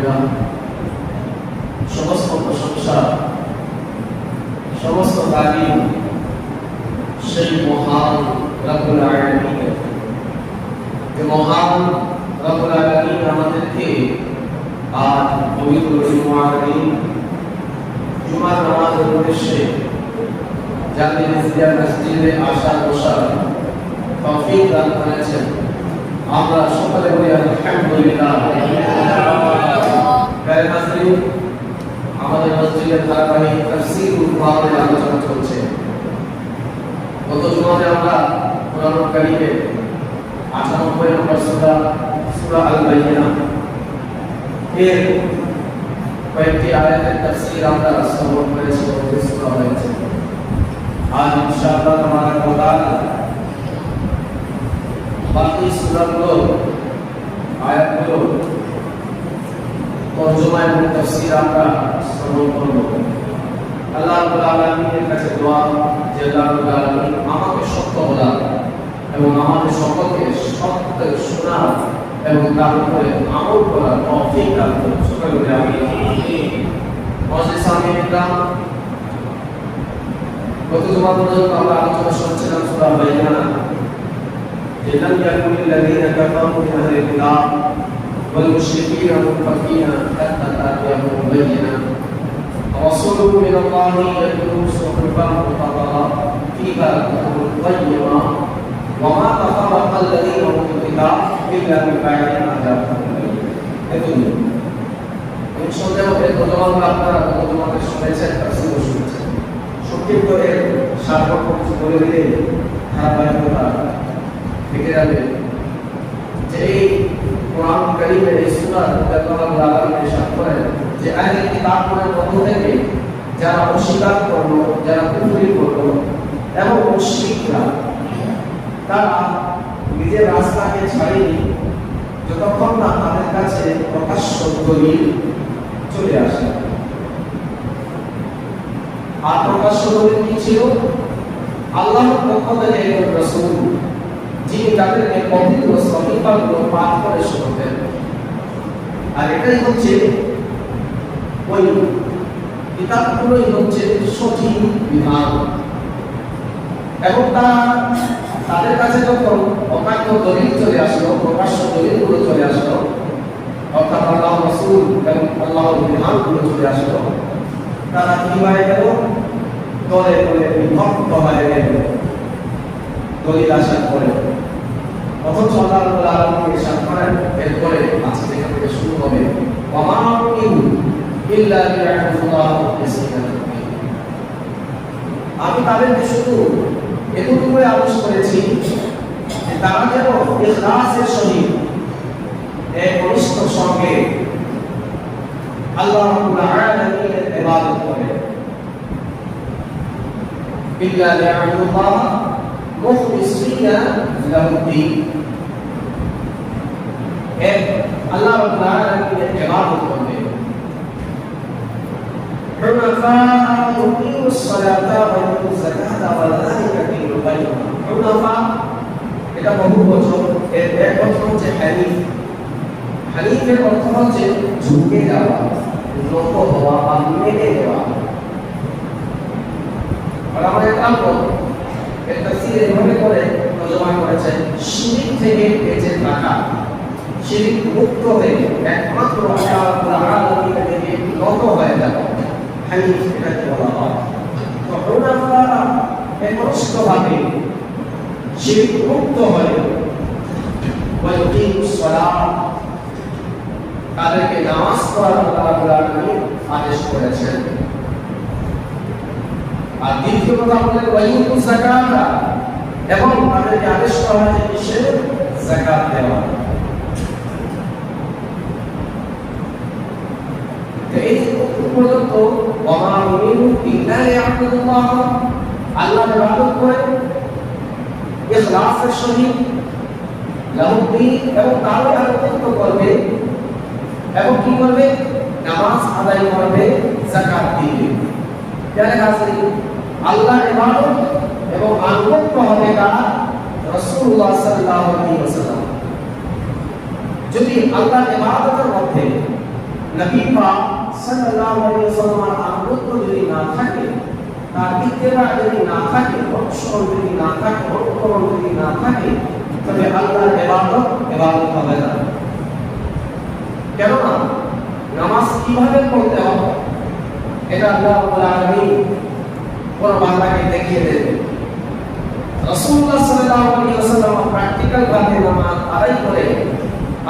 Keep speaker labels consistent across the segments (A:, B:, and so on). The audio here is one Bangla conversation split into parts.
A: আলহামদুলিল্লাহ, সমস্ত প্রশংসা, সমস্ত তারিফ সেই মহান রব্বুল আলামিনের। যে মহান রব্বুল আলামিন আমাদেরকে আজ পবিত্র জুমার দিন, জুমার নামাজের উদ্দেশ্যে জাতীয় মসজিদে আসার বসার তৌফিক দান করেছেন। আমরা সকলে বলি আলহামদুলিল্লাহ। আমাদের মসজিদের ধারাবাহিক তাফসীরুল কুরআনের আলোচনা চলছে। গত জুমাতে আমরা কোরআনুল কারীমের 98 নম্বর সূরা আল-বাইয়িনা এর কয়েকটি আয়াতের তাফসীর আমরা শ্রবণ করেছি, সূরা হয়েছে। আজ ইনশাআল্লাহ তাবারাক ওয়া তাআলা বাকি সূরাগুলো আয়াতগুলো তরজমা এবং তাফসীর আমরা শ্রবণ করব। আল্লাহ রাব্বুল আলামিনের কাছে দোয়া যে আল্লাহ রাব্বুল আলামিন আমাকে সত্য বলা এবং আমাদের সকলকে সত্য শোনা এবং তার উপরে আমল করার তৌফিক দান করুন। সকলে বলি আমিন। মজলিস আমিনরাম, গত জুমা পর্যন্ত আমরা আলোচনা শুনছিলাম সূরা বাইয়িনা। لم يكن الذين كفروا من أهل الكتاب والمشركين منفكين حتى تأتيهم البينة ورسول من الله يتلو صحفا مطهرة فيها كتب قيمة وما تفرق الذين أوتوا الكتاب إلا من بعد ما جاءهم البينة। নিঃসন্দেহে আপনারা তোমাদের শুনেছেন, তাফসীর শুনেছেন। সংক্ষিপ্ত এর সারমর্ম কিছু বলে দিলে ধারাবাহিকতা থেকে যাবে। যে এই কোরআন কারীমের এই সূরা আল্লাহ ইরশাদ করেন যে আহলে কিতাবের পক্ষ থেকে যারা অস্বীকার করলো, যারা কুফরি করলো এবং মুশরিকরা, তারা নিজের রাস্তাকে ছাড়েনি যতক্ষণ না তাদের কাছে প্রকাশ্য দলিল চলে আসে। আর প্রকাশ্য দলিল কি ছিল? আল্লাহর পক্ষ থেকে একজন রাসূল যিনি তাদেরকে পবিত্র সহিফাগুলো পাঠ করে শোনাতেন। আর এটাই হচ্ছে ওই কিতাবগুলোই হচ্ছে সঠিক বিধান। এবং তাদের কাছে যখন অকাট্য দলিল চলে আসলো, প্রকাশ্য দলিলগুলো চলে আসলো, অর্থাৎ আল্লাহ রাসূল এবং আল্লাহর বিধানগুলো চলে আসলো, তারা কি হয়ে গেল? দলে দলে বিভক্ত হয়ে গেল দলিল আসার পরে। অথচ আল্লাহ রাব্বুল আলামিন ইরশাদ করেন, এরপরে আজকে থেকে শুরু হবে ওয়া মা ইল্লা লিয়াবুদুল্লাহ মুখলিসিনা লাহু। আমি তাদেরকে শুধু এতটুকুই আদেশ করেছি যে তারা যেন ইখলাসের সহিত একনিষ্ঠতার সঙ্গে আল্লাহ রাব্বুল আলামিনের ইবাদত করে। ইল্লা লিয়াবুদুল্লাহ মুখলিসিনা লাহু দ্বীন। আল্লাহ রাব্বুল আলামিনের ইবাদত করবে। Hunafa yuqimus salata wa yutuz zakata wa dhalika dinul qayyim। Hunafa এটা বহুবচন, এর এক অর্থ হচ্ছে হানিফ। হানিফের অর্থ হচ্ছে ঝুঁকে যাওয়া, নত হওয়া বা মেনে নেওয়া। আর আমাদের কাম্য এর তাফসীর এভাবে করে তরজমা করেছেন, শিরক থেকে বেঁচে থাকা, শিরক মুক্ত হয়ে একমাত্র আল্লাহ রাব্বুল আলামিনের দিকে নত হয়ে যাওয়া, হানিফ এটাকে বলা হয়। তো হুনাফা একনিষ্ঠভাবে শিরক মুক্ত হয়ে ওয়া ইকিমুস সালাত, তাদেরকে নামাজ পড়ার আল্লাহ রাব্বুল আলামিন আদেশ করেছেন। আর দ্বিতীয় কথা বলেন ওয়া ইউতুজ যাকাতা, এবং তাদেরকে আদেশ করা হয়েছে কিসের? যাকাত দেওয়া। এই পর্যন্ত ওয়া মা উমিরু ইল্লা লিয়াবুদুল্লাহ, আল্লাহর ইবাদত করে ইখলাসের সহিত, লাহু দ্বীন, এবং তার আনুগত্য করবে। এবং কি করবে? নামাজ আদায় করবে, যাকাত দিবে। যারা হাজির আল্লাহর ইবাদত এবং আনুগত্য হবে কার? রাসূলুল্লাহ সাল্লাল্লাহু আলাইহি ওয়াসাল্লাম। যদি আল্লাহর ইবাদতের মধ্যে নবী পাক সাল্লাল্লাহু আলাইহি ওয়াসাল্লামের আনুগত্য যদি না থাকে, তার ইত্তেবা যদি না থাকে, অনুসরণ যদি না থাকে, অনুকরণ যদি না থাকে, তবে আল্লাহর ইবাদত হবে না। কেননা নামাজ কিভাবে পড়তে হবে এটা আল্লাহ রাব্বুল আলামিন কোন বান্দাকে দেখিয়ে দেবেন। রাসূলুল্লাহ সাল্লাল্লাহু আলাইহি ওয়াসাল্লাম প্র্যাকটিক্যাল ভাবে নামাজ আদায় করে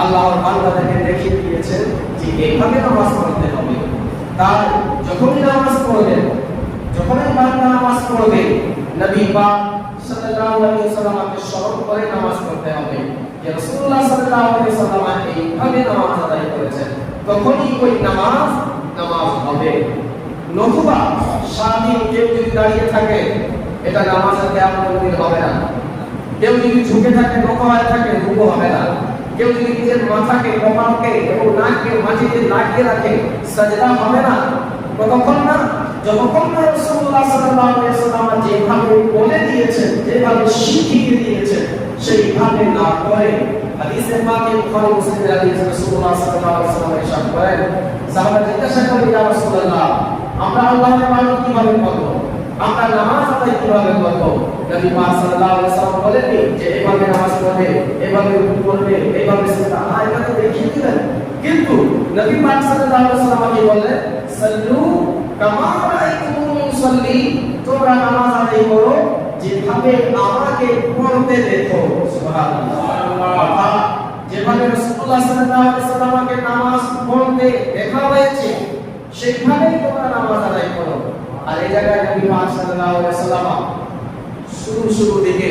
A: আল্লাহর বান্দাদেরকে দেখিয়ে দিয়েছেন যে এইভাবে নামাজ পড়তে হবে। তাই যখনই নামাজ পড়বেন, যখনই বান্দা নামাজ পড়বে, নবী পাক সাল্লাল্লাহু আলাইহি ওয়াসাল্লামকে স্মরণ করে নামাজ পড়তে হবে যে রাসূলুল্লাহ সাল্লাল্লাহু আলাইহি ওয়াসাল্লাম এইভাবে নামাজ আদায় করেছেন, তখনই ওই নামাজ হবে। নতুবা সারাদিন কেউ যদি দাঁড়িয়ে থাকে, এটা নামাজের কেমন হবে না। কেউ যদি ঝুঁকে থাকে, রোকওয়ায় থাকে, রুকু হবে না। কেউ যদি নিজের মাথাকে, কপালকে এবং নাককে মাটিতে লাগিয়ে রাখে, সাজদা হবে না। কতক্ষণ না? যতক্ষণ না রাসূলুল্লাহ সাল্লাল্লাহু আলাইহি ওয়াসাল্লাম যেভাবে বলে দিয়েছেন, যেভাবে শিখিয়ে দিয়েছেন, সেইভাবে না করে। হাদিসে পাকে বুখারী মুসলিমের হাদিস, রাসূলুল্লাহ সাল্লাল্লাহু আলাইহি ওয়াসাল্লাম ইরশাদ করেন, সাহাবা জিজ্ঞাসা করেন, ইয়া রাসূলুল্লাহ, আমরা আল্লাহর ইবাদত কিভাবে করব? আমরা নামাজ আদায় কিভাবে করব? নবী পাক সাল্লাল্লাহু আলাইহি ওয়াসাল্লাম বলেন যে এইভাবে নামাজ পড়বে, এইভাবে রুকু করবে, এইভাবে সিজদা, এটা দেখিয়ে দিলেন। কিন্তু নবী পাক সাল্লাল্লাহু আলাইহি ওয়াসাল্লাম কি বললেন? সাল্লু কামা রাআইতুমুনি উসাল্লি, তোমরা নামাজ আদায় করো যেভাবে আমাকে পড়তে দেখো। সুবহানাল্লাহ। যেভাবে রাসূলুল্লাহ সাল্লাল্লাহু আলাইহি ওয়াসাল্লামকে নামাজ পড়তে দেখা হয়েছে, সেইভাবেই তোমরা নামাজ আদায় করো। আর এই জায়গায় নবী পাক সাল্লাল্লাহু আলাইহি ওয়াসাল্লাম শুরু দিকে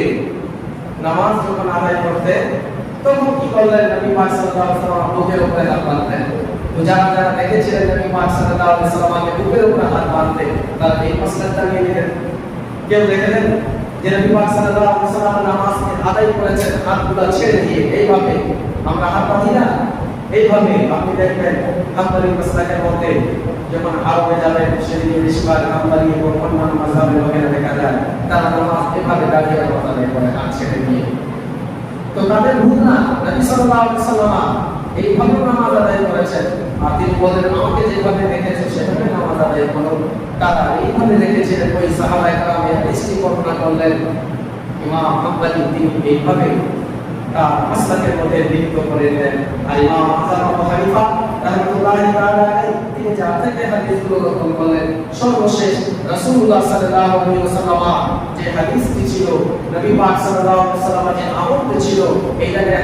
A: নামাজ যখন আদায় করতে, তখন কি করলেন? নবী পাক সাল্লাল্লাহু আলাইহি ওয়াসাল্লাম বুকের উপরে হাত বাঁধলেন। তো যারা দেখেছিলেন নবী পাক সাল্লাল্লাহু আলাইহি ওয়াসাল্লামকে বুকের উপরে হাত বাঁধতে, তারা এই মাসলাটা নিয়ে নিলেন। কেউ দেখলেন যে নবী পাক সাল্লাল্লাহু আলাইহি ওয়াসাল্লাম নামাজ আদায় করেছেন হাতগুলো ছেড়ে দিয়ে, এইভাবে আমরা হাত বাঁধি না। এইভাবে আপনি দেখবেন হাম্বলি মাসলাকের মধ্যে যখন আরবে যাবেন, সেদিকে বেশিরভাগ হাম্বলি এবং অন্যান্য মাযহাবের লোকেরা দেখা যায় তারা নামাজ এভাবে দাঁড়িয়ে নামাজ আদায় করে, হাত ছেড়ে দিয়ে। তো তাদের ভুল না, নবী সাল্লাল্লাহু আলাইহি ওয়াসাল্লাম এইভাবে নামাজ আদায় করেছেন। আর তিনি বলেন, আমাকে যেভাবে দেখেছে সেভাবে নামাজ আদায় করো। তারা এইভাবে দেখেছিলেন। ওই সাহাবায়ে কেরাম হাদিসটি বর্ণনা করলেন, ইমাম হাম্বলি তিনি এইভাবে তার মাসলাকের মধ্যে লিপ্ত করে দেন। আর ইমাম আবু হানিফা রাহমাতুল্লাহি তাআলা তিনি যা থেকে হাদিসগুলো গ্রহণ করলেন, সর্বশেষ রাসূলুল্লাহ সাল্লাল্লাহু আলাইহি ওয়াসাল্লাম যে হাদিসটি ছিল, নবী পাক সাল্লাল্লাহু আলাইহি ওয়াসাল্লামের যে আমলটি ছিল, এইটাকে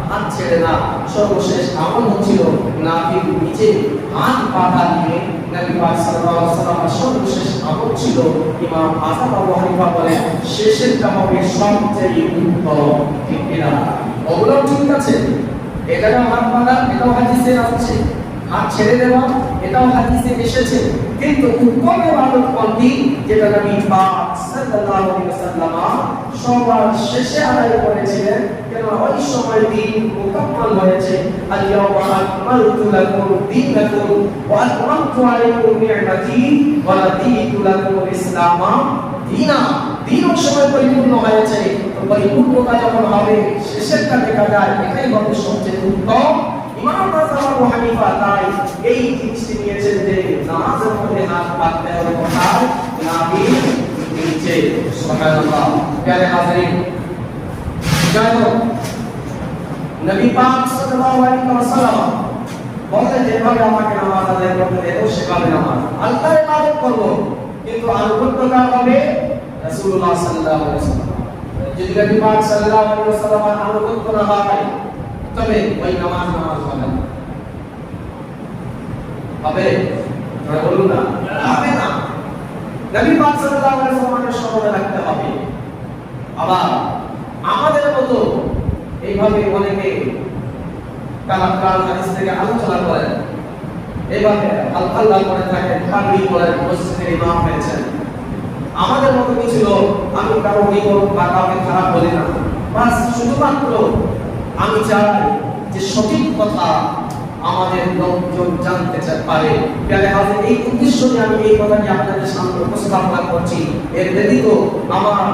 A: হাত ছেড়ে না, সর্বশেষ আমল হচ্ছিল নাভির নিচে হাত বাঁধা দিয়ে নবী পাক সাল্লাল্লাহু আলাইহি ওয়াসাল্লামের সর্বশেষ আমল ছিল। ইমাম আবু হানিফা বলেন, শেষেরটা হবে সবচেয়ে উত্তম। ঠিক কিনা? ওগুলো ঠিক আছে, এটাকে হাত বাঁধা, এটাও হাদিসে আছে। হাত ছেড়ে দেওয়া, এটাও হাদিসে এসেছে। কিন্তু উত্তম ইবাদত কোনটি? যেটা নবী পাক সাল্লাল্লাহু আলাইহি ওয়াসাল্লাম সবার শেষে আদায় করেছিলেন। কেন? ওই সময় দিন মুকাম্মাল হয়েছে। আল-ইয়াওমা আকমালতু লাকুম দীনাকুম ওয়া আতমামতু আলাইকুম নি'মাতি ওয়া রাদিতু লাকুমুল ইসলামা দীনা। দিন ওই সময় পরিপূর্ণ হয়েছে। তো পরিপূর্ণতা যখন হবে, শেষেরটা দেখা যায়, এটাই হবে সবচেয়ে উত্তম। ইমাম আবু হানিফা তাই এই জিনিসটি নিয়েছেন যে নামাজের মধ্যে হাত বাঁধতে হবে কোথায়? নাভির নিচে। সুবহানাল্লাহ। প্যারে হাজিরিন, যাই হোক, নবী পাক সাল্লাল্লাহু আলাইহি ওয়াসাল্লাম বলেন, যেভাবে আমাকে নামাজ আদায় করতে দেবো সেভাবে নামাজ আল্লাহর ইবাদত করব, কিন্তু আনুগত্যটা হবে রাসূলুল্লাহ সাল্লাল্লাহু আলাইহি ওয়াসাল্লাম। যদি নবী পাক সাল্লাল্লাহু আলাইহি ওয়াসাল্লামের আনুগত্য না হয়, তবে ওই নামাজ হবে না। হবে? তোমরা বলুন না, হবে না। নবী পাক সাল্লাল্লাহু আলাইহি ওয়াসাল্লামকে স্মরণে রাখতে হবে। আবার আমাদের মতো এইভাবে অনেকে কালাম হাদিস থেকে আলোচনা করেন, এইভাবে আল্লাহ করে থাকেন, পাগড়ি পরেন, মসজিদের ইমাম হয়েছেন। আমাদের মতো কিছু লোক, আমি কারো নিকট বা কাউকে খারাপ বলি না, বাস শুধুমাত্র আমি চাই যে সঠিক কথা আমাদের লোকজন জানতে পারে। এই উদ্দেশ্য নিয়ে আমি এই কথাটি আপনাদের সামনে উপস্থাপনা করছি। এর ব্যতীত আমার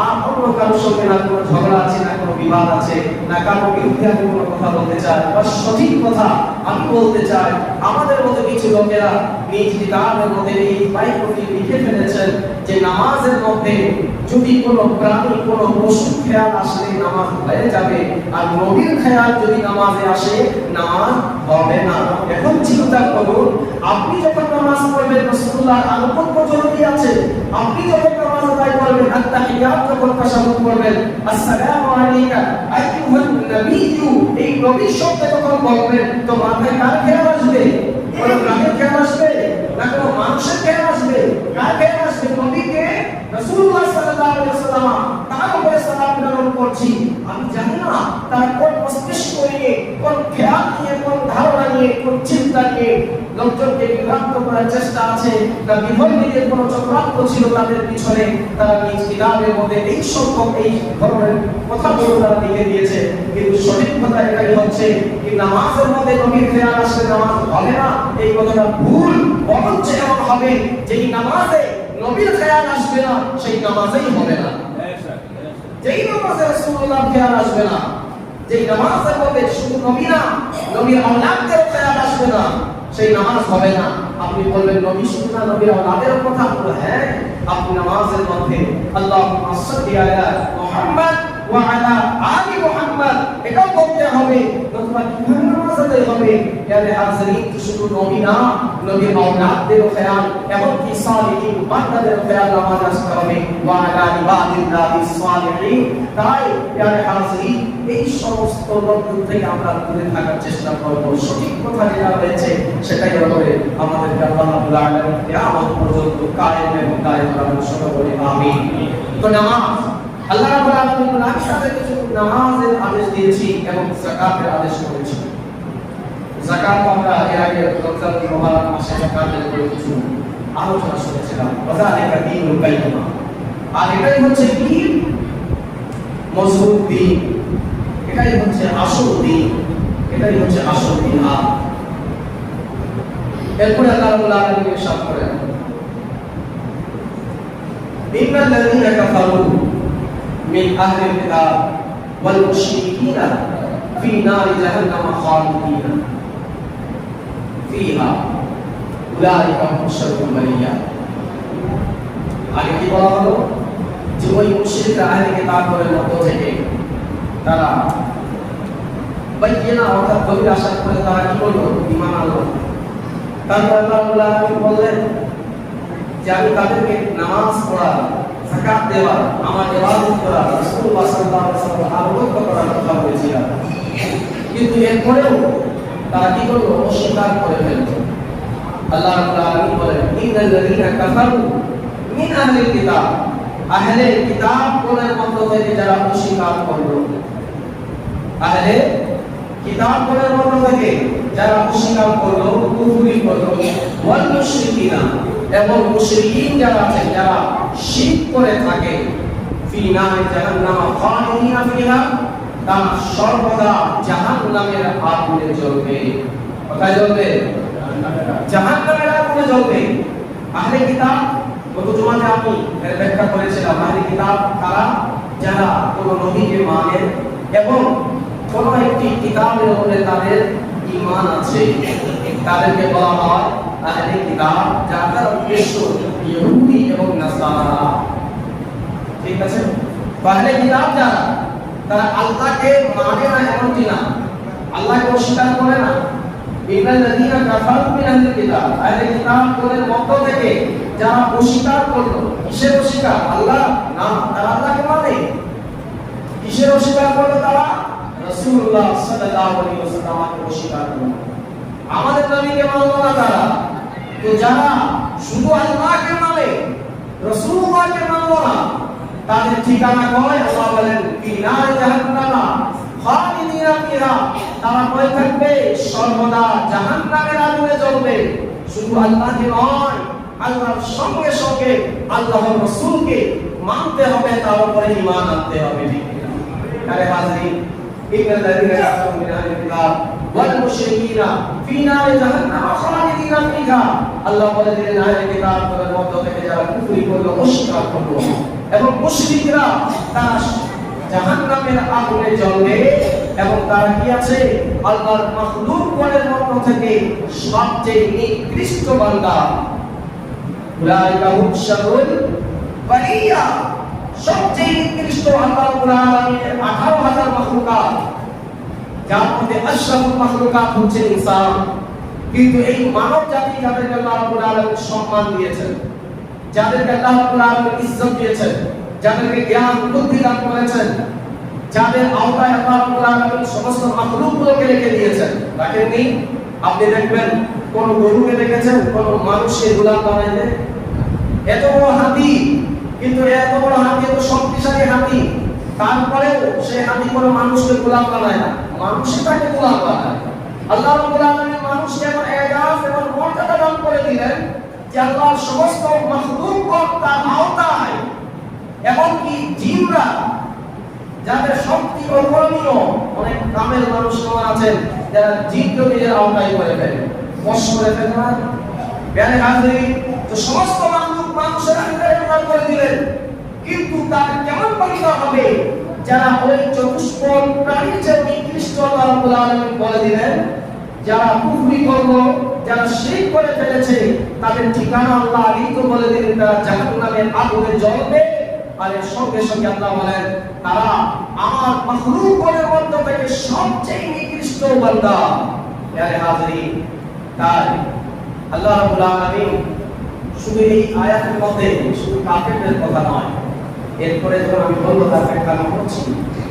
A: আর অন্য কারোর সঙ্গে না কোনো ঝগড়া আছে, না কোনো বিবাদ আছে, না কারোর বিরুদ্ধে আমি কোনো কথা বলতে চাই, বা সঠিক কথা আমি বলতে চাই। আমাদের মধ্যে কিছু লোকেরা নিজ কিতাবের মধ্যে এই বাক্যটি লিখে ফেলেছেন যে নামাজের মধ্যে যদি কোনো প্রাণী, কোনো পশু খেয়াল আসলে নামাজ হয়ে যাবে, আর নবীর খেয়াল যদি নামাজে আসে নামাজ হবে না। এখন চিন্তা করুন, আপনি যখন নামাজ পড়বেন রাসূলুল্লাহর আনুগত্য জরুরি আছে। আপনি যখন নামাজ আদায় করবেন, আত্তাহিয়াত যখন তাশাহুদ করবেন, আসসালামু আলাইকা আইয়ুহান নাবিয়্যু, এই নবীর শব্দ যখন বলবেন, তো মাথায় কার খেয়াল আসবে? কোন প্রাণীর খেয়াল আসবে না কোনো মানুষের খেয়াল আসবে? কার খেয়াল আসবে? নবীকে, রাসূলুল্লাহ সাল্লাল্লাহু আলাইহি ওয়াসাল্লাম তার উপরে সালাত প্রেরণ করছি। আমি জানি না তার কোন মস্তিষ্ক নিয়ে, কোন খেয়াল নিয়ে, কোন ধারণা নিয়ে, কোন চিন্তা নিয়ে লোকজনকে বিভ্রান্ত করার চেষ্টা আছে, না বিভ্রান্তির কোন চক্রান্ত ছিল তাদের পিছনে। তারা নিজ কিতাবের মধ্যে এই সম্পর্ক, এই ধরনের কথাগুলো তারা লিখে দিয়েছে। কিন্তু সঠিক কথা এটাই হচ্ছে কি নামাজের মধ্যে নবীর খেয়াল আসলে নামাজ হবে না, এই কথাটা ভুল। বরঞ্চ এমন হবে যেই নামাজে নবীর খেয়াল আসবে না সেই নামাজই হবে না। যেই নামাজে রাসূলুল্লাহ খেয়াল আসবে না, যেই নামাজের মধ্যে শুধু নবী না, নবীর আওলাদদের খেয়াল আসবে না, সেই নামাজ হবে না। আপনি বলবেন নবী শুধু না, নবীর আওলাদের কথা বলবো। হ্যাঁ, আপনি নামাজের মধ্যে আল্লাহুম্মা সাল্লি আলা মুহাম্মদ ওয়া আলা আলি মুহাম্মদ এটাও বলতে হবে। নতুবা কিভাবে নামাজ আদায় হবে? ইয়ারে হাজরিন, শুধু নবী না, নবীর আওলাদদের খেয়াল, এমনকি সালিহিন বান্দাদের খেয়াল নামাজ আসতে হবে। ওয়া আলা ইবাদিল্লাহিস সালিহিন। তাই ইয়ারে হাজরিন, এই সমস্ত লোকদের থেকে আমরা দূরে থাকার চেষ্টা করব। সঠিক কথা যেটা রয়েছে সেটাই হবে আমাদেরকে আল্লাহ রাব্বুল আলামিন কিয়ামত পর্যন্ত কায়েম এবং দায়েম রাখুন। সবাই বলি আমিন। তো নামাজ, আল্লাহ রাব্বুল আলামিন আমাদেরকে শুধু নামাজের আদেশ দিয়েছি এবং যাকাতের আদেশ করেছি। যাকাত আমরা এর আগে রমজান মুবারক মাসে যাকাতের উপরে কিছু আলোচনা শুনেছিলাম। ওয়াযালিকা দীনুল কাইয়্যিমা। আর এটাই হচ্ছে দ্বীন, মজবুত দ্বীন, এটাই হচ্ছে আসল দ্বীন, এটাই হচ্ছে আসল দ্বীন। এরপরে আল্লাহ রাব্বুল আলামিন ইরশাদ করেন, ইন্নাল্লাযীনা কাফারু মিন আহলিল কিতাব ওয়াল মুশরিকিনা ফি নারি জাহান্নাম খালিদিনা ফিহা উলাইকা হুম শাররুল বারিয়া। আগে কি বলা হলো? যে ওই মুশরিকরা আহলে কিতাবের মধ্য থেকে তারা বাইয়িনা অর্থাৎ গভীর আশা করে তারা কি করলো? ঈমান আনলো। তারপর আল্লাহ রাব্বুল আলামিন বললেন যে আমি তাদেরকে নামাজ পড়া, যাকাত দেওয়া, আমার ইবাদত করা, রাসূলুল্লাহ সাল্লাল্লাহু আলাইহি ওয়াসাল্লাম আনুগত্য করার কথা বলেছিলাম। কিন্তু এরপরেও তারা কি করলো? অস্বীকার করে ফেলল। আল্লাহ রাব্বুল আলামিন বলেন, ইন্নাল্লাযীনা কাফারু মিন আহলিল কিতাব, আহলে কিতাব কোনের মধ্য থেকে যারা অস্বীকার করলো, আহলে কিতাব কোনের মধ্য থেকে যারা অস্বীকার করলো, কুফরি করলো, ওয়াল মুশরিকিনা, এবং মুশরিকিন যারা আছে, যারা শিরক করে থাকে, ফি নারি জাহান্নাম খালিদিনা ফিহা, তারা সর্বদা জাহান্নামের আগুনে জ্বলবে। কোথায় জ্বলবে? জাহান্নামের আগুনে জ্বলবে। আহলে কিতাব, গত জুমাতে আমি এর ব্যাখ্যা করেছিলাম, আহলে কিতাব তারা যারা কোন নবীকে মানে এবং কোন একটি কিতাবের উপরে তাদের ঈমান আছে, তাদেরকে বলা হয় আহলে কিতাব, যাদের উদ্দেশ্য ইহুদি এবং নাসারা। ঠিক আছে? আহলে কিতাব যারা, তারা আল্লাহকে মানে না এমনটি না, আল্লাহকে অস্বীকার করে না। ইন্নাল্লাযীনা কাফারু মিন আহলিল কিতাব, আহলে কিতাব কোনের মধ্য থেকে যারা অস্বীকার করলো। কিসের অস্বীকার? আল্লাহ না, তারা আল্লাহকে মানে। কিসের অস্বীকার করলো তারা? রাসূলুল্লাহ সাল্লাল্লাহু আলাইহি ওয়াসাল্লামকে অস্বীকার করলো। আমাদের নবীকে মানলো না তারা। তো যারা শুধু আল্লাহকে মানে, রাসূলুল্লাহকে মানলো না, তাদের ঠিকানা কয়? আল্লাহ বলেন, ফি নারি জাহান্নাম খালিদিনা ফিহা, তারা কই থাকবে? সর্বদা জাহান্নামের আগুনে জ্বলবে। শুধু আল্লাহকে নয়, আল্লাহর সঙ্গে সঙ্গে আল্লাহর রাসূলকে মানতে হবে, তার উপরে ঈমান আনতে হবে। ঠিক কিনা? আরে হাজরিন, ইন্নাল্লাযীনা কাফারু মিন আহলিল কিতাব ওয়াল মুশরিকিনা ফি নারি জাহান্নাম খালিদিনা ফিহা। আল্লাহ বলে দিলেন আহলে কিতাবদের মধ্য থেকে যারা কুফরি করলো, অস্বীকার করলো এবং মুশরিকরা তারা জাহান্নামের আগুনে জ্বলবে এবং তারা কি আছে আল্লাহর মাখলুকগণের মধ্য থেকে সবচেয়ে নিকৃষ্ট বান্দা। উলাইকা হুম শাররুল বারিয়া, সবচেয়ে নিকৃষ্ট আল্লাহ রাব্বুল আলামিনের 18,000 মাখলুকাত, যার মধ্যে আশরাফুল মাখলুকাত হচ্ছে ইনসান। কিন্তু এই মানব জাতি যাদেরকে আল্লাহ রাব্বুল আলামিন সম্মান দিয়েছেন, যাদেরকে আল্লাহ রাব্বুল আলামিন ইজ্জত দিয়েছেন, যাদেরকে জ্ঞান বুদ্ধি দান করেছেন, যাদের আওতায় আল্লাহ রাব্বুল আলামিন সমস্ত মাখলুকগুলোকে রেখে দিয়েছেন, রাখেননি? আপনি দেখবেন কোন গরুকে দেখেছেন কোন মানুষের গোলাম বানাইতে? এত বড় হাতি, কিন্তু এত বড় হাতি, এত শক্তিশালী হাতি, তারপরেও সেই হাতি কোনো মানুষকে গোলাম বানায় না, মানুষই তাকে গোলাম বানায়। আল্লাহ রাব্বুল আলামিন মানুষকে এমন এজাজ এবং মর্যাদা দান করে দিলেন যে আল্লাহর সমস্ত মাখলুকগণ তার আওতায়, এমনকি জিনরা যাদের শক্তি অপরিণীয়, অনেক কামেল মানুষ আছেন যারা জিনকে নিজের আওতায় করে ফেলে, বশ করে ফেলে না। বেয়ানে হাজির, তো সমস্ত মানুষের আওতায় করে দিলেন, কিন্তু তার কেমন পরিণাম হবে যারা ওই চতুষ্পদ প্রাণীর চেয়ে নিকৃষ্ট আল্লাহ রাব্বুল আলামিন বলে দিলেন, যারা কুফরি করলো, যারা শিরক করে ফেলেছে, তাদের ঠিকানা আল্লাহ আগেই তো বলে দিলেন, তারা জাহান্নামের আগুনে জ্বলবে। আর এর সঙ্গে সঙ্গে আল্লাহ বলেন তারা আমার মাখলুকগণের মধ্য থেকে সবচেয়ে নিকৃষ্ট বান্দা। প্রিয় হাজিরিন, তাই আল্লাহ রাব্বুল আলামিন শুধু এই আয়াতের মধ্যে শুধু কাফেরদের কথা নয়, এরপরে যখন আমি বলবো তার ব্যাখ্যা করছি,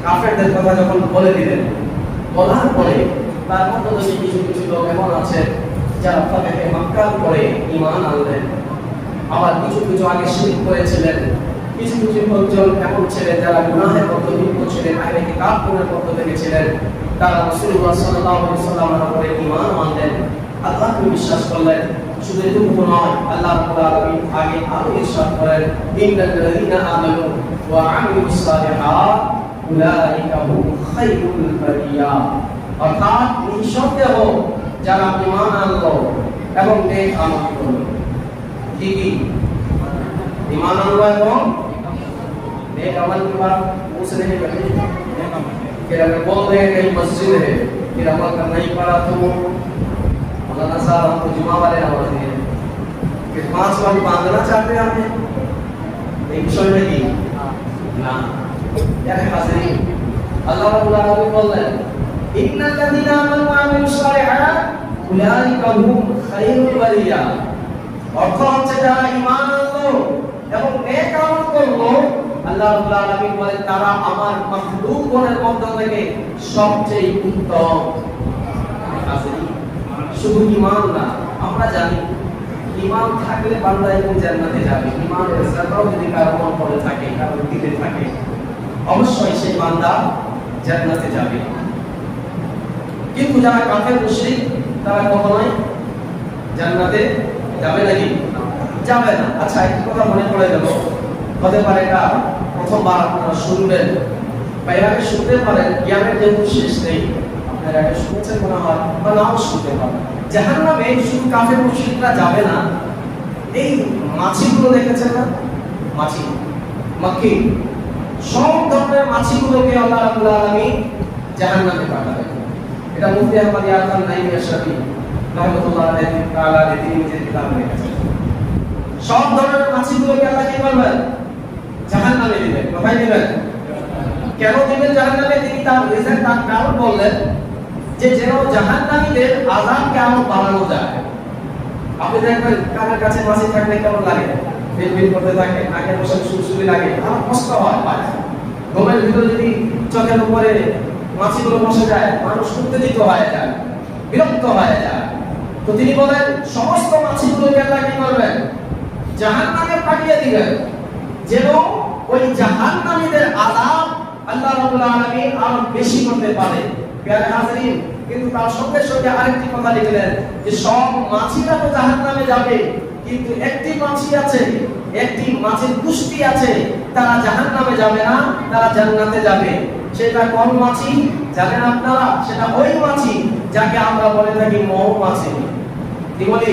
A: কাফেরদের কথা যখন বলে দিলেন, বলার পরে তার মধ্যে যদি কিছু কিছু লোক এমন আছে যারা ফাতহে মক্কা করে ঈমান আনলেন, আবার কিছু কিছু আগে শিরক করেছিলেন, কিছু কিছু লোকজন এমন ছিলেন যারা গুনাহের মধ্যে লিপ্ত ছিলেন, আগে কিতাবের মধ্যে থেকে ছিলেন, তারা রাসূলুল্লাহ সাল্লাল্লাহু আলাইহি ওয়াসাল্লামের উপরে ঈমান আনলেন, আল্লাহকে বিশ্বাস করলেন। শুধু এটুকু নয়, আল্লাহ রাব্বুল আলামিন আগে আরো ইরশাদ করেন, ইন্নাল লাযীনা আমানু ওয়া আমিলুস সালিহাত উলাইকা হুম খায়রুল বারিয়া। অর্থাৎ নিঃসন্দেহ যারা ঈমান আনলো এবং নেক আমল করলো, কি কি ঈমান আনলো এবং नेक अमल के बाद उस नहीं करते, फिर अगर बोल रहे हैं कहीं मस्जिद है फिर अमल कर नहीं पड़ा तो मौलाना साहब हमको जुमा वाले नमाज दिए, फिर 5 वक्त बांधना चाहते हैं आपने एक विषय में की ना। यार हाजिरीन, अल्लाह रब्बुल आलमीन बोल रहे हैं इन्नल लज़ीना आमनू व अमिलुस सालिहात उलाइका हुम खैरुल बारिया। অর্থ হচ্ছে যারা ঈমান আনলো এবং নেক আমল করলো, আল্লাহ রাব্বুল আলামিন বলেন তারা আমার মাখলুকগণের মধ্য থেকে সবচেয়ে উত্তম। শুধু ঈমান না, আমরা জানি ঈমান থাকলে বান্দা এবং জান্নাতে যাবে। ঈমানের জায়গাও যদি কারো মনে থাকে, কারো দিলে থাকে, অবশ্যই সেই বান্দা জান্নাতে যাবে। কিন্তু যারা কাফের মুশরিক তারা কখনোই জান্নাতে যাবে নাকি? যাবে না। আচ্ছা, একটা কথা মনে পড়ে গেল, হতে পারে এটা প্রথমবার আপনারা শুনবেন বা এর আগে শুনতে পারেন, জ্ঞানের যেহেতু শেষ নেই, আপনারা আগে শুনছেন মনে হয় বা নাও শুনতে পারেন। জাহান্নামে শুধু কাফের মুশরিকরা যাবে না, এই মাছিগুলো দেখেছেন না, মাছি মাক্কি, সব ধরনের মাছিগুলোকে আল্লাহ রাব্বুল আলামিন জাহান্নামে পাঠাবেন। এটা মুফতি আহমদ ইয়ারখান নাইমি আশরাফি রাহমাতুল্লাহ আলাইহি তাআলা তিনি নিজের কিতাবে লিখেছেন। সব ধরনের মাছিগুলোকে আল্লাহ কি করবেন? জাহান্নামে দিবেন। কোথায় দিবেন? কেন দিবেন জাহান্নামে? তিনি তার রিজন, তার কারণ বললেন যে যেন জাহান্নামীদের আযাবকে আরো বাড়ানো যায়। আপনি দেখবেন কানের কাছে মাছি থাকলে কেমন লাগে? বিড়বিড় করতে থাকে, নাকের বসে সুরসুরি লাগে, আমার কষ্ট হয়। ঘুমের ভিতরে যদি চোখের উপরে মাছিগুলো বসে যায়, মানুষ উত্তেজিত হয়ে যায়, বিরক্ত হয়ে যায়। তো তিনি বলেন সমস্ত মাছিগুলোকে আল্লাহ কি করবেন? জাহান্নামে পাঠিয়ে দিবেন, যেন ওই জাহান্নামীদের আযাব আল্লাহ রাব্বুল আলামিন আরো বেশি করতে পারে। প্রিয় হাজিরিন, কিন্তু তার সঙ্গে সঙ্গে আরেকটি কথা লিখলেন যে সব মাছিরা তো জাহান্নামে যাবে, কিন্তু একটি মাছি আছে, একটি মাছির গোষ্ঠী আছে, তারা জাহান্নামে যাবে না, তারা জান্নাতে যাবে। সেটা কোন মাছি জানেন আপনারা? সেটা ওই মাছি যাকে আমরা বলে থাকি মৌমাছি। কি বলি?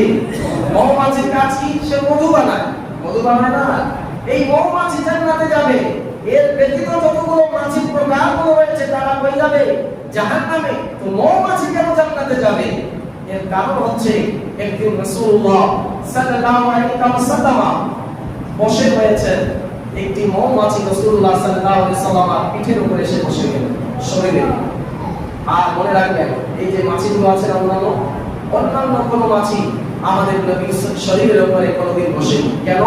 A: মৌমাছির কাজ কি? সে মধু বানায়। মধু বানায় না? এই মৌমাছি জান্নাতে যাবে। এর ব্যতীত যতগুলো মাছির প্রকারগুলো রয়েছে তারা কই যাবে? জাহান্নামে। তো মৌমাছি কেন জান্নাতে যাবে? এর কারণ হচ্ছে একদিন রাসূলুল্লাহ সাল্লাল্লাহু আলাইহি ওয়াসাল্লাম বসে হয়েছেন, একটি মৌমাছি রাসূলুল্লাহ সাল্লাল্লাহু আলাইহি ওয়াসাল্লাম পিঠের উপরে এসে বসে গেল শরীরে। আর মনে রাখবেন, এই যে মাছিগুলো আছে অন্যান্য কোনো মাছি আমাদের নবীর শরীরের উপরে কোনোদিন বসে। কেন?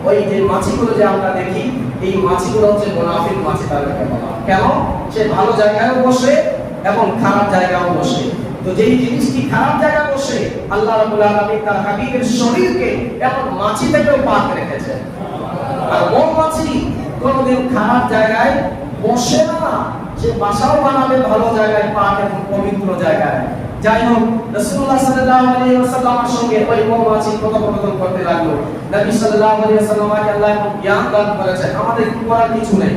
A: ওই যে মাছিগুলো যে আমরা দেখি, এই মাছিগুলো হচ্ছে মুনাফিক মাছি তাদেরকে বলা। কেন? সে ভালো জায়গায়ও বসে এবং খারাপ জায়গায়ও বসে। তো যেই জিনিসটি খারাপ জায়গায় বসে, আল্লাহ রাব্বুল আলামিন তার হাবিবের শরীরকে এমন মাছি থেকেও পাক রেখেছে। আর মৌমাছি কোনোদিন খারাপ জায়গায় বসে না, সে বাসাও বানাবে ভালো জায়গায়, পাক এবং পবিত্র জায়গায়। যাই হোক, রাসূলুল্লাহ সাল্লাল্লাহু আলাইহি ওয়াসাল্লামের সঙ্গে ওই মৌমাছি কথোপকথন করতে লাগলো। নবী সাল্লাল্লাহু আলাইহি ওয়াসাল্লামকে আল্লাহ জ্ঞান দান করেছেন, আমাদের করার কিছু নেই।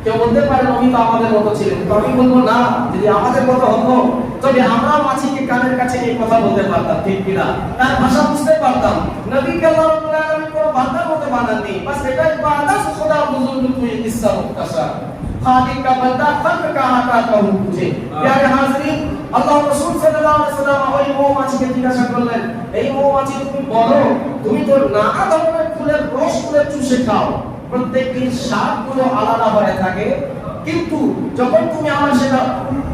A: কেউ বলতে পারে নবী তো আমাদের মতো ছিলেন, তো আমি বলবো না, যদি আমাদের মতো হতো তবে আমরা মাছিকে কানের কাছে নিয়ে কথা বলতে পারতাম, ঠিক কিনা? তার ভাষা বুঝতে পারতাম। নবীকে আল্লাহ রাব্বুল আলামিন কোনো বান্দার মতো বানাননি, বাস এটাই বাদাস খোদা বুজুর্গ তুই কিসসা মুক্তাসা খালিক কা বান্দা খলক কা আতা কাহু বুঝে। প্যারে হাজরিন, আল্লাহ রাসূল সাল্লাল্লাহু আলাইহি ওয়াসাল্লাম ওই মৌমাছিকে জিজ্ঞাসা করলেন, এই মৌমাছি তুমি বলো, তুমি তো নানা ধরনের ফুলের রস তুলে চুষে খাও, প্রত্যেকটির স্বাদগুলো আলাদা হয়ে থাকে, কিন্তু যখন তুমি আমার সেটা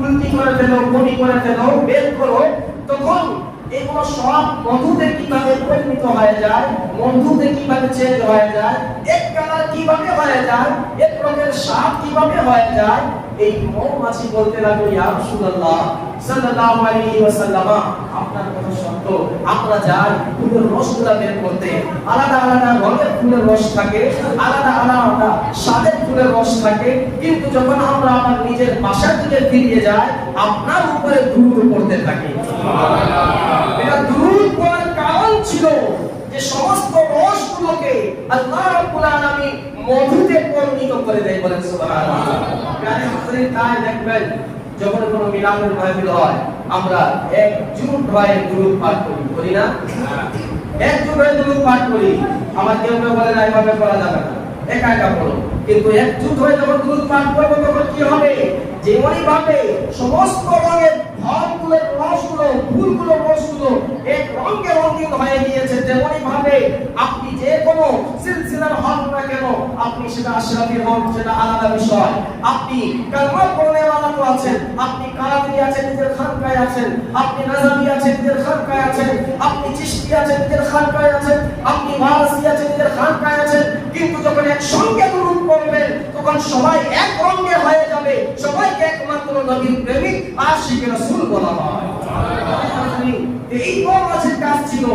A: উল্টি করে ফেলো, বমি করে ফেলো, বের করো, তখন এগুলো সব মধুতে কিভাবে পরিণত হয়ে যায়, মধুতে কিভাবে চেঞ্জ হয়ে যায়, এক কালার কিভাবে হয়ে যায়, এক রকমের স্বাদ কিভাবে হয়ে যায়। এই মৌমাছি বলতে লাগলো, ইয়া রাসূলুল্লাহ সাল্লাল্লাহু আলাইহি ওয়াসাল্লাম, আপনার কথা সত্য, আমরা যাই ফুলের রসগুলো বের করতে, আলাদা আলাদা রঙের ফুলের রস থাকে, আলাদা আলাদা স্বাদের ফুলের রস থাকে, কিন্তু যখন আমরা আমার নিজের বাসার দিকে ফিরে যাই, আপনার উপরে দুরূদ পড়তে থাকি। এটা দুরূদ পড়ার কারণ ছিল যে সমস্ত রসগুলোকে আল্লাহ রাব্বুল আলামিন মধুতে পরিণত করে দেয়। বলেন সুবহানাল্লাহ। প্রিয় হাজরিন, তাই দেখবেন যখন কোনো মিলাদের মাহফিল হয়, আমরা একজুট হয়ে দুরূদ পাঠ করি না? একজুট হয়ে দুরূদ পাঠ করি। আমার কেউ কেউ বলে না এভাবে করা যাবে না, একা একা পড়ো। কিন্তু একজুট হয়ে যখন দুরূদ পাঠ করবো তখন কি হবে? যেমনই ভাবে সমস্ত রঙের ফলগুলোর রসগুলো, ফুলগুলোর রসগুলো এক রঙে রঙিন হয়ে গিয়েছে, তেমনই ভাবে আপনি যে কোনো সিলসিলার হন না কেন, আপনি সেটা আশরাফি হন, সেটা আলাদা বিষয়। আপনি কালমা পড়নেওয়ালা তো আছেন, আপনি কারাদি আছেন, নিজের খানকায় আছেন, আপনি নাজামি আছেন, নিজের খানকায় আছেন, আপনি চিশতি আছেন, নিজের খানকায় আছেন, আপনি ওয়ারসি আছেন, নিজের খানকায় আছেন, কিন্তু যখন একসঙ্গে দুরূদ পড়বেন তখন সবাই এক রঙে হয়ে যাবে, সবাইকে একমাত্র নবীর প্রেমিক আশিক রাসূল বলা হয়। এই মৌমাছির কাজ ছিল,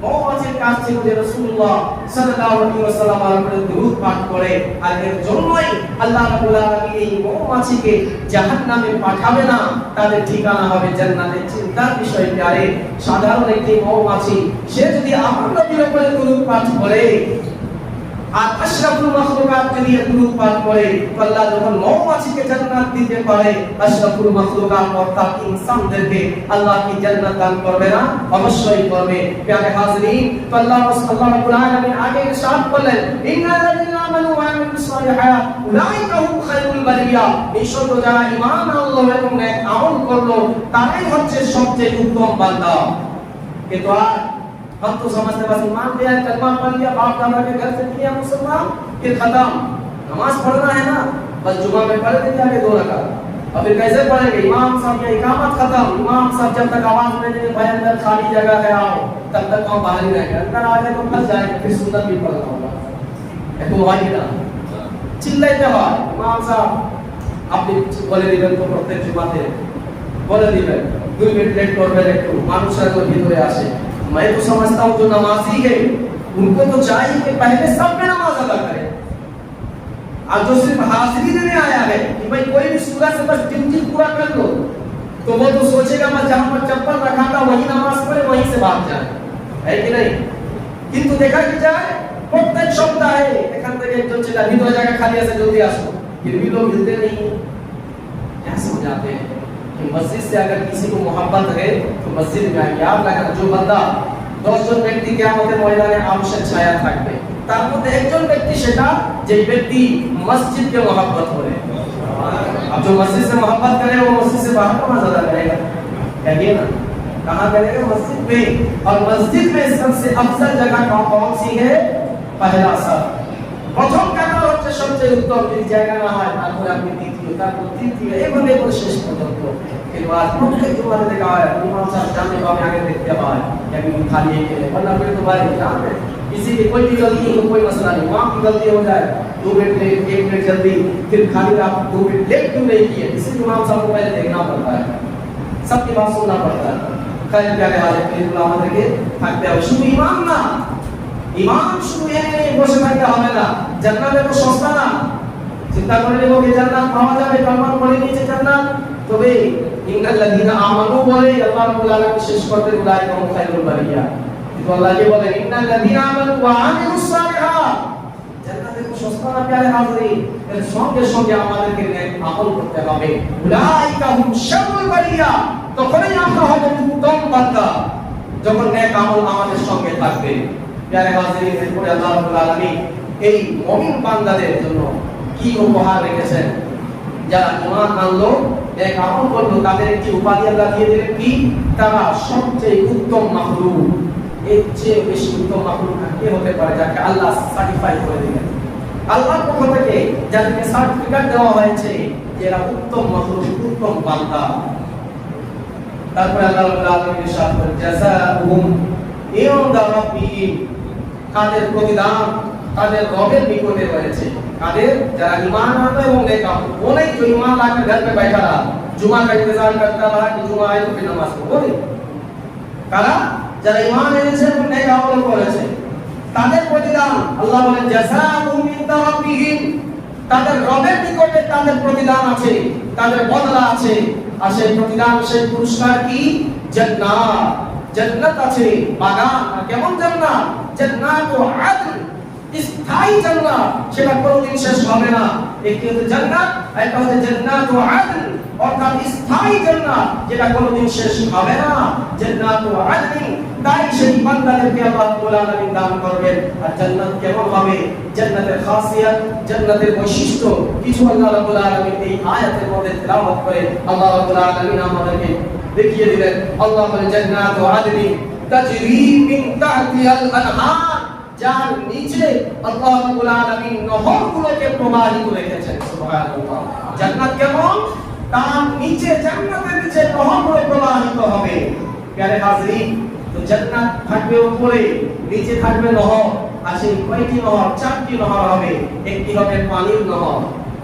A: মৌমাছির কাজ ছিল যে রাসূলুল্লাহ সাল্লাল্লাহু আলাইহি ওয়াসাল্লামের উপরে দুরূদ পাঠ করে, আর এর জন্যই আল্লাহ রাব্বুল আলামিন এই মৌমাছিকে জাহান্নামে পাঠাবে না, তাদের ঠিকানা হবে জান্নাতে। চিন্তার বিষয় কি? আরে সাধারণ একটি মৌমাছি সে যদি আমার নবীর উপরে দুরূদ পাঠ করে আর আশরাফুল মাখলুকাত দিয়ে দুরূদ পাঠ করে, আল্লাহ যখন মৌমাছিকে জান্নাত দিতে পারে, আশরাফুল মাখলুকাত অর্থাৎ ইনসানদেরকে আল্লাহ কি জান্নাত দান করবে না? অবশ্যই করবে। প্রিয় হাজরিন, আল্লাহ রাব্বুল আলামিন আগে ইরশাদ করলেন, ইন্নাল্লাযীনা আমানু ওয়া আমিলুস সালিহাত উলাইকা হুম খায়রুল বারিয়া, নিশ্চয় যারা ঈমান আনলো এবং নেক আমল করলো তারাই হচ্ছে সবচেয়ে উত্তম বান্দা। কিন্তু हम तो समझते बस ईमान ले आए, कलमा पढ़ लिया, बाप दादा के घर से किया मुसलमान, फिर खत्म। नमाज पढ़ना है ना, बस जुमा में पढ़ देंगे आगे 2 रकात, और फिर कैसे पढ़ेंगे? इमाम साहब की इकामत खत्म, इमाम साहब जब तक आवाज में देंगे भाई अंदर खाली जगह है आओ, तब तक हम बाहर ही रहेंगे, अंदर आ जाए तो फंस जाएंगे, फिर सुन्नत भी पढ़ना होगा। একটু হয় না, চিল্লাইতে হয়। ইমাম সাহেব আপনি বলে দিবেন তো প্রত্যেক জুমাতে বলে দিবেন 2 মিনিট লেট করবেন, একটু মানুষের ভিতরে আসে। मैं तो समझता हूँ जो नमाजी है उनको तो चाहिए कि पहले सब में नमाज अदा करें, और जो सिर्फ हाजिरी देने आया है कि भाई कोई भी सूरह से बस ड्यूटी पूरा कर लो, तो वो तो सोचेगा मैं जहां पर चप्पल रखा था वही नमाज पढ़े, वहीं से भाग जाए, है कि नहीं? किंतु देखा कि जाए প্রত্যেক সপ্তাহে এখান থেকে একজন ছেলে ভিতরে জায়গা খালি আছে, জলদি আসো, फिर भी लोग हिलते नहीं हैं। क्या समझाते हैं कि मस्जिद से अगर किसी को मोहब्बत है तो मस्जिद में आए। याद रखना, जो बंदा 10 জন ব্যক্তি কিয়ামতের ময়দানে আরশের ছায়া থাকবে, তার মধ্যে একজন ব্যক্তি সেটা যে ব্যক্তি মসজিদকে मोहब्बत করে। अब जो मस्जिद से मोहब्बत करे वो मस्जिद से बाहर कहाँ ज्यादा करेगा? कहिए ना, कहाँ करेगा? मस्जिद में। और मस्जिद में सबसे अफजल जगह कौन सी है? पहला सब প্রথম কাতার হচ্ছে সবচেয়ে উত্তম। যদি জায়গা না হয় তারপরে আপনি দ্বিতীয়, তারপর তৃতীয়, এইভাবে করে শেষ পর্যন্ত। फिर बाद प्रत्येक जुमाने देखा है इमाम साहब जाने को हमें आगे देखते हैं कि अभी खाली है कि वरना फिर तो भाई जान है किसी की कोई भी गलती हो तो कोई मसला नहीं। वहाँ की गलती हो जाए 2 मिनट लेट, 1 मिनट जल्दी, फिर खाली आप 2 मिनट लेट क्यों नहीं किए, इसी इमाम साहब को पहले देखना पड़ता है, सबकी बात सुनना पड़ता है। खैर प्यारे हाल আমাদেরকে থাকতে হবে। শুধু ইমাম না, ইমাম শুধু এনে বসে থাকতে হবে না। জান্নাতে তো সস্তা না। চিন্তা করে নেব যে জান্নাত পাওয়া যাবে, কালমা পড়ে নিয়েছে জান্নাত, তবে ইন্নাল্লাযীনা আমানু বলে আল্লাহ রাব্বুল আলামিন শেষ করতে উলাইকা হুম খায়রুল বারিয়া। কিন্তু আল্লাহ কি বলে? ইন্নাল্লাযীনা আমানু ওয়া আমিলুস সালিহাত। জান্নাতে তো সস্তা না প্যারে হাজরিন, এর সঙ্গে সঙ্গে আমাদেরকে নেক আমল করতে হবে। উলাইকা হুম শাররুল বারিয়া। তখনই আমরা হব উত্তম বান্দা যখন নেক আমল আমাদের সঙ্গে থাকবে। প্যারে হাজরিন, এরপরে আল্লাহ রাব্বুল আলামিন এই মুমিন বান্দাদের জন্য কি উপহার রেখেছেন? যারা ঈমান আনলো, নেক আমল করলো, তাদের একটি উপাধি আল্লাহ দিয়ে দিলেন কি? তারা সবচেয়ে উত্তম মাখলুক। এর চেয়ে বেশি উত্তম মাখলুক কে হতে পারে যাকে আল্লাহ সার্টিফাই করে দিলেন? আল্লাহর পক্ষ থেকে যাদেরকে সার্টিফিকেট দেওয়া হয়েছে যে এরা উত্তম মাখলুক, উত্তম বান্দা। তারপরে আল্লাহ রাব্বুল আলামিন ইরশাদ করেন জাযাউহুম ইনদা রাব্বিহিম। তাদের প্রতিদান তাদের রবের নিকটে রয়েছে। कादर जरा ईमान आता है वो नेक काम। वो नहीं जो ईमान लाकर घर पे बैठा रहा, जुमा का इंतजार करता रहा कि जुमा आए तो फिर नमाज पढ़ो। नहीं কারা যারা ঈমান এনেছে এবং নেক আমল করেছে তাদের প্রতিদান আল্লাহ বলেন জাযাউহুম ইনদা রাব্বিহিম। তাদের রবের নিকটে তাদের প্রতিদান আছে, তাদের বদলা আছে। আর সেই প্রতিদান, সেই পুরস্কার কি? জান্নাত। জান্নাত আছে, বাগান। কেমন জান্নাত? জান্নাতু আদন, স্থায়ী জান্নাত, সেটা কোনোদিন শেষ হবে না। একটি হচ্ছে জান্নাত, একটা হচ্ছে জান্নাতু আদন, অর্থাৎ স্থায়ী জান্নাত যেটা কোনোদিন শেষ হবে না। জান্নাতু আদন, তাই সেই বান্দাদেরকে আল্লাহ রাব্বুল আলামিন দান করবেন। আর জান্নাত কেমন হবে? জান্নাতের খাসিয়াত, জান্নাতের বৈশিষ্ট্য কিছু আল্লাহ রাব্বুল আলামিন এই আয়াতের মধ্যে তেলাওয়াত করে আল্লাহ রাব্বুল আলামিন আমাদেরকে দেখিয়ে দিলেন। আল্লাহ বলেন জান্নাতু আদন তাজরি মিন তাহতিহাল আনহার, যার নিচে আল্লাহ রাব্বুল আলামিন নহরগুলোকে প্রবাহিত রেখেছেন। সুবহানাল্লাহ। জান্নাত কেমন? তার নিচে, জান্নাতের নিচে নহরগুলো প্রবাহিত হবে। প্যারে হাজরিন, তো জান্নাত থাকবে উপরে, নিচে থাকবে নহর। আর সেই কয়টি নহর? 4টি নহর হবে। একটি হবে পানির নহর,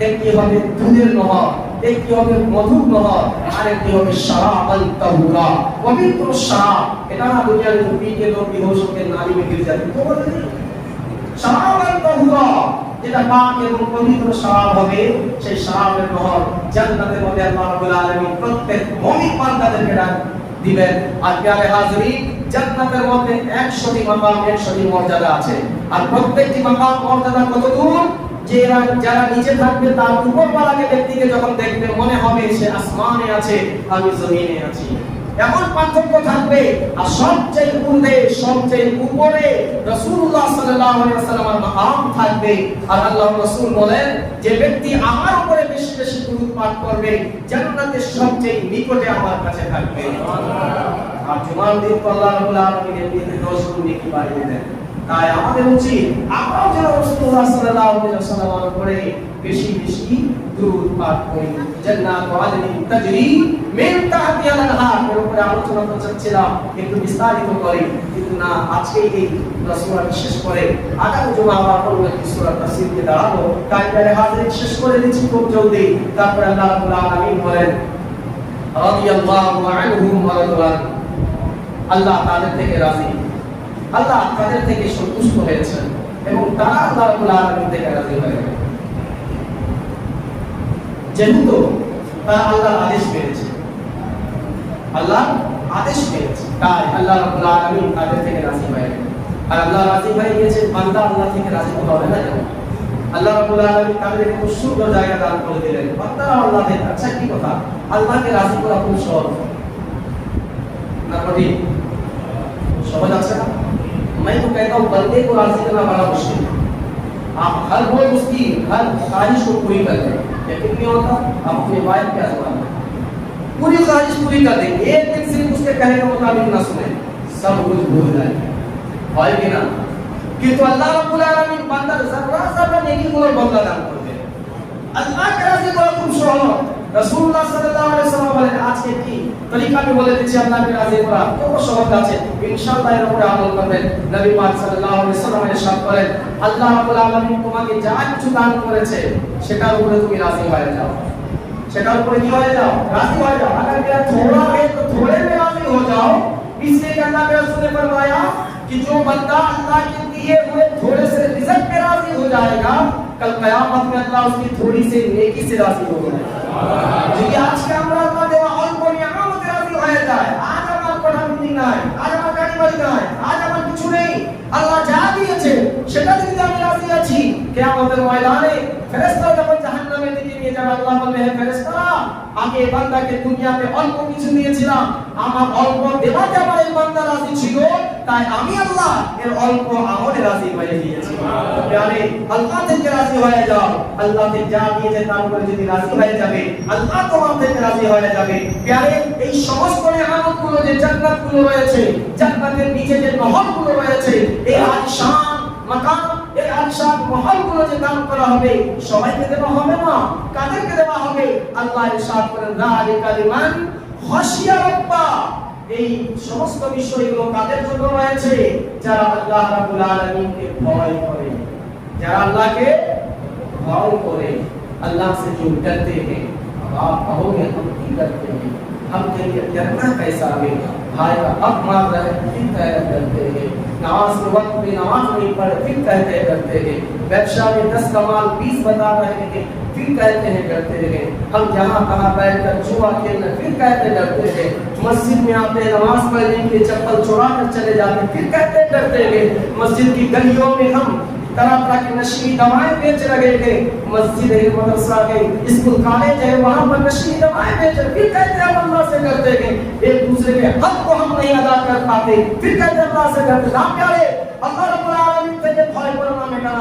A: একটি হবে দুধের নহর, একটি হবে মধুর নহর, আর একটি হবে শারাবান তাহুরা, পবিত্র শারাব। এটা না দুনিয়ার পিকে লোক বিহোশকে নারী में गिर जाते तो বলে শারাবান তাহুরা, যেটা পাক এবং পবিত্র শারাব হবে। সেই শারাবের নহর জান্নাতের মধ্যে আল্লাহ রাব্বুল আলামিন প্রত্যেক মুমিন বান্দাদেরকে দিবেন। আর প্যারে হাজরিন, জান্নাতের মধ্যে 100টি মাকাম, 100টি মর্যাদা আছে। আর প্রত্যেকটি মাকাম মর্যাদা কত দূর? যে যারা নিচে থাকবে তার উপরওয়ালাকে ব্যক্তিকে যখন দেখবে মনে হবে সে আসমানে আছে, আমি জমিনে আছি। এমন পার্থক্য থাকবে। আর সবচেয়ে ঊর্ধ্বে, সবচেয়ে উপরে রাসূলুল্লাহ সাল্লাল্লাহু আলাইহি ওয়াসাল্লামের মাকাম থাকবে। আর আল্লাহর রাসূল বলেন, যে ব্যক্তি আমার উপরে বেশি বেশি দুরূদ পাঠ করবে জান্নাতের সবচেয়ে নিকটে আমার কাছে থাকবে। আর জুমার দিন আল্লাহ রাব্বুল আলামিন এমনিতে 10 গুণ নেকি বাড়িয়ে দেন। তাই আমাদের উচিত আমরাও যেন রাসূলুল্লাহ সাল্লাল্লাহু আলাইহি ওয়াসাল্লামের উপরে বেশি বেশি দুরূদ পাঠ করি। জান্নাত আদনিন তাজরি মিন তাহতিহাল আনহার এর উপরে আলোচনা করছিলাম একটু বিস্তারিত করে, কিন্তু না, আজকে এই সূরাটি শেষ করে আগামী জুমা আবার অন্য একটি সূরা তাফসীরকে দাঁড়াবো। তাই প্যারে হাজরিন, শেষ করে দিচ্ছি খুব জলদি। তারপরে আল্লাহ রাব্বুল আলামিন বলেন রাদিয়াল্লাহু আনহুম ওয়া রাদওয়ান। আল্লাহ তাদের থেকে রাজি, আল্লাহ তাদের থেকে সন্তুষ্ট হয়েছেন এবং তারা আল্লাহ রাব্বুল আলামিন থেকে রাজি হয়েছে। যেহেতু তারা আল্লাহর আদেশ পেয়েছে, আল্লাহ আদেশ পেয়েছে, তাই আল্লাহ রাব্বুল আলামিন তাদের থেকে রাজি হয়ে গেলেন। আর আল্লাহ রাজি হয়ে গেছে, বান্দা আল্লাহ থেকে রাজি হবে না কেন? আল্লাহ রাব্বুল আলামিন তাদের খুব সুন্দর জায়গা দান করে দিলেন। বান্দারা আল্লাহকে, আচ্ছা কি কথা, আল্লাহকে রাজি করা খুব সহজ না কঠিন? সহজ আছে ना? मैं तो कहता हूँ बंदे को राजी करना बड़ा मुश्किल है। आप हर वो उसकी हर ख्वाहिश को पूरी कर दें, लेकिन क्या होता, आप अपने वाइफ के आसमान पूरी ख्वाहिश पूरी कर देंगे, एक दिन सिर्फ उसके कहने के मुताबिक ना सुने, सब कुछ भूल जाएंगे, होएगी ना? কিন্তু আল্লাহ রাব্বুল আলামিন বান্দার যারা যারা নেকি গুলোর বদলা দান করবে। আল্লাহকে রাজি করা খুব সহজ। রাসূলুল্লাহ সাল্লাল্লাহু আলাইহি ওয়াসাল্লাম বলেন, আজকে কি তরিকা আমি বলে দিচ্ছি আল্লাহকে রাজি করা কত সহজ আছে, ইনশাআল্লাহ এর উপরে আমল করবেন। নবী পাক সাল্লাল্লাহু আলাইহি ওয়াসাল্লাম ইরশাদ করেন, আল্লাহ রাব্বুল আলামিন তোমাকে যা কিছু দান করেছে সেটার উপরে তুমি রাজি হয়ে যাও, সেটার উপরে কি হয়ে যাও, রাজি হয়ে যাও। अगर मेरा थोड़ा है तो थोड़े में राजी हो जाओ। इसलिए अल्लाह के रसूल ने फरमाया कि जो बंदा अल्लाह के दिए हुए थोड़े से रिज़्क़ पे राजी हो जाएगा, कल क़यामत में अल्लाह उसकी थोड़ी से नेकी से राजी हो जाएगा। যদি আজকে আমরা আল্লাহ দেওয়া অল্প নিয়ামতে রাজি হয়ে যায়, আজ আমার প্রধানমন্ত্রী নাই, আজ আমার গাড়ি বাড়ি নাই, আজ আমার কিছু নেই, আল্লাহ যা দিয়েছে সেটা যদি আমি রাজি আছি, কিয়ামতের ময়দানে ফেরেশতারা যখন জাহান্নামের দিকে নিয়ে যাবে, আল্লাহ বলবে, হে ফেরেশতারা, আগে বান্দাকে দুনিয়াতে অল্প কিছু দিয়েছিলাম, আমার অল্প দেওয়াতে আমার এই বান্দা রাজি ছিল, তাই আমি আল্লাহ এর অল্প আমলে রাজি হয়ে গিয়েছি। প্যারে আল্লাহ থেকে রাজি হয়ে যাও, আল্লাহ থেকে যা দিয়েছে তার উপরে যদি রাজি হয়ে যাবে, আল্লাহ তোমার থেকে রাজি হয়ে যাবে। প্যারে এই সমস্ত নিয়ামতগুলো, যে জান্নাতগুলো রয়েছে, জান্নাতের নিচে যে নহরগুলো রয়েছে, এই আলিশান মাকাম, এই আলিশান মহলগুলো যে দান করা হবে, সবাইকে দেওয়া হবে না, কাদেরকে দেওয়া হবে? আল্লাহ ইরশাদ করেন, যালিকা লিমান খাশিয়া রাব্বা, এই সমস্ত বিষয়গুলো কাদের জন্য রয়েছে? যারা আল্লাহ রাব্বুল আলামিনকে ভয় করে, যারা আল্লাহকে ভয় করে, अल्लाह से जो डरते हैं। अब आप कहोगे हम क्यों डरते हैं, हमके लिए डरना कैसा है? भाई का हक मार रहे फिर कहते डरते हैं, नमाज के वक्त में नमाज नहीं पढ़े फिर कहते हैं डरते हैं, व्यवसाय में 10 कमाल 20 बता रहे हैं फिर कहते हैं डरते हैं, हम जहाँ कहाँ बैठकर जुआ खेलने फिर कहते डरते हैं, मस्जिद में आते हैं नमाज पढ़ने के लिए चप्पल चुरा कर चले जाते फिर कहते डरते हैं, मस्जिद की गलियों में हम तरह तरह की नशीली दवाएं बेच रहे थे, मस्जिद है, मदरसा है, स्कूल कॉलेज है, वहां पर नशीली दवाएं बेच रहे, फिर कहते हैं अल्लाह से करते हैं, एक दूसरे के हक को हम नहीं अदा कर पाते, फिर कहते हैं अल्लाह से करते। ना प्यारे, अल्लाह रब्बुल आलमीन থেকে ভয় করো না বেটা,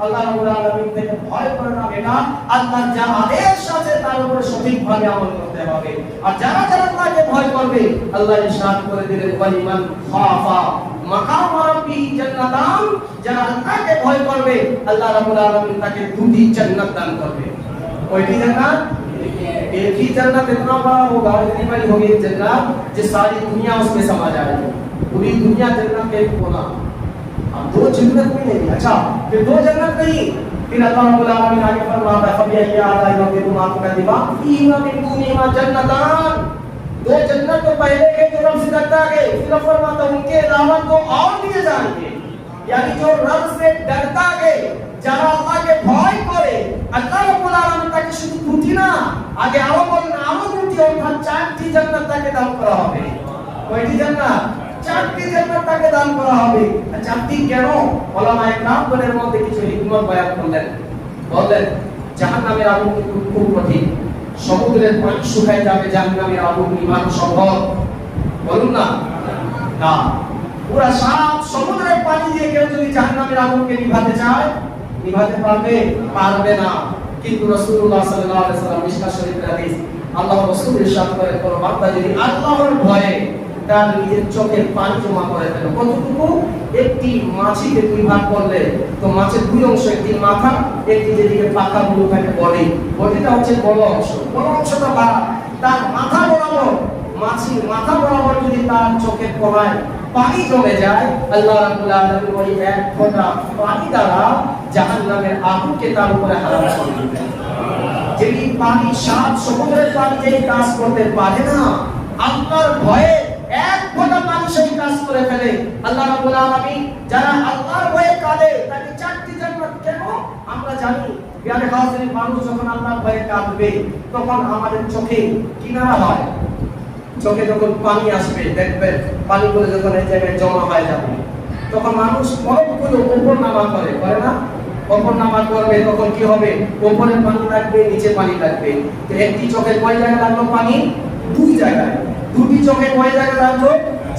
A: আল্লাহ রাব্বুল আলামিন থেকে ভয় করো না বেটা, আল্লাহ যা আদেশ আছে তার উপর সঠিকভাবে আমল করতে হবে। আর যারা যারা আল্লাহকে ভয় করবে, আল্লাহ ইরশাদ করে দিলেন, ওয়ালিমান খাফা মাকাম রাব্বি জান্নাতান, যারা আল্লাহকে ভয় করবে আল্লাহ রাব্বুল আলামিন তাকে দুটি জান্নাত দান করবে। কয়টি জান্নাত? एक ही जन्नत इतना बड़ा होगा, इतनी बड़ी होगी जन्नत जो सारी दुनिया उसमें समा जाएगी, पूरी दुनिया जन्नत के कोना। अब 2 जन्नत भी नहीं, अच्छा फिर 2 जन्नत नहीं, फिर अल्लाह रब्बुल आलमीन आगे फरमाता है, फबिया आला रब्बिकुम तुकदिबा फीहिमा मिन दुनिहिमा जन्नतान, 2 जन्नत तो पहले के जो रब से डरता है, फिर फरमाता उनके अलावा 2 और दिए जाएंगे, यानी जो रब से डरता है, যারা আল্লাহকে ভয় করে, আল্লাহ রাব্বুল আলামিন তাকে শুধু দুটি না, আগে আরো বলেন আরো দুটি, অর্থাৎ 4টি জান্নাত তাকে দান করা হবে। কয়টি জান্নাত? 4টি জান্নাত তাকে দান করা হবে। 4টি কেন? উলামায়ে কেরামের মধ্যে কিছু হিকমত বয়ান করলেন। বললেন, জাহান্নামের আগুন খুব কঠিন, সমুদ্রের পানি শুকায় যাবে, জাহান্নামের আগুন নিভানো সম্ভব? বলুন না, না। পুরা সাত সমুদ্রের পানি দিয়ে কেউ যদি জাহান্নামের আগুনকে নিভাতে চায়, নিভাতে পারবে না। কিন্তু রাসূলুল্লাহ সাল্লাল্লাহু আলাইহি ওয়াসাল্লাম মিশকাত শরীফের হাদিস, আল্লাহর রাসূল ইরশাদ করেন, কোন বান্দা যদি আল্লাহর ভয়ে তার নিজের চোখের পানি জমা করে ফেলে, কতটুকু? একটি মাছিকে 2 ভাগ করলে তো মাছের 2 অংশ, একটি মাথা, একটি যেদিকে পাখাগুলো থাকে বডিটা হচ্ছে বড় অংশ, বড় অংশটা তার মাথা বরাবর, মাছির মাথা বরাবর যদি তার চোখের কোণায় পানি জমে যায়, আল্লাহ রাব্বুল আলামিন ওই এক ফোঁটা পানি দ্বারা জাহান্নামের আগুনকে তার উপরে হারাম করে দিবেন। যেই পানি, 7 সমুদ্রের পানি যেই কাজ করতে পারে না, আল্লাহর ভয়ে এক ফোঁটা পানি সেই কাজ করে ফেলে। আল্লাহ রাব্বুল আলামিন যারা আল্লাহর ভয়ে কাঁদে তাকে 4টি জান্নাত কেন আমরা জানি। প্রিয় হাজিরিন, মানুষ যখন আল্লাহর ভয়ে কাঁদবে তখন আমাদের চোখে কিনারা হয়, চোখে যখন পানি আসবে দেখবেন পানিগুলো যখন এই জায়গায় জমা হয়ে যাবে, তখন মানুষ বরফগুলো উপর নামা করে না, কখন নামাজ পড়বে তখন কি হবে, উপরে পানি লাগবে নিচে পানি লাগবে। তো একটি চোখে কয় জায়গায় লাগলো পানি? দুই জায়গায়। দুটি চোখে কয় জায়গায় লাগলো?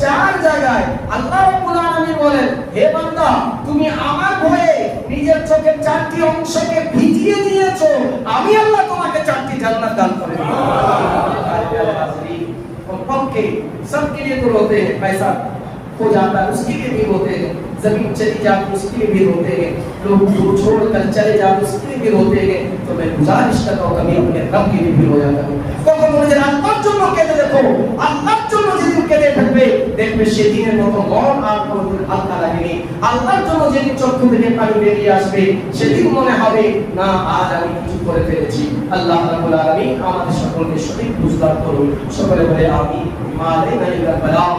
A: চার জায়গায়। আল্লাহ রাব্বুল আলামিন বলেন, হে বান্দা, তুমি আমার ভয়ে নিজের চোখের চারটি অংশকে ভিজিয়ে দিয়েছো, আমি আল্লাহ তোমাকে চারটি জান্নাত দান করে দেব। पक्के सबके लिए तो रोते हैं, पैसा हो जाता है उसके लिए भी रोते हैं, जमीन चली जाती उसके लिए भी रोते हैं, लोग छोड़ कर चले जाते उसके लिए भी रोते हैं। तो मैं गुजारिश करता हूँ कभी अपने रब के लिए भी रो जाता हूँ। কখনো নিজের আল্লাহর জন্য কেঁদে দেখো, আল্লাহর জন্য যেদিন কেঁদে থাকবে দেখবে সেদিনের মতো মন আর কোনোদিন হালকা লাগেনি। আল্লাহর জন্য যেদিন চক্ষু থেকে পানি বেরিয়ে আসবে সেদিন মনে হবে না আজ আমি কিছু করে ফেলেছি। আল্লাহ রাব্বুল আলামিন আমাদের সকলকে সঠিক বুঝদার করুন। সকলে বলে আমিন। মা আলাইনা ইল্লাল বালাগ।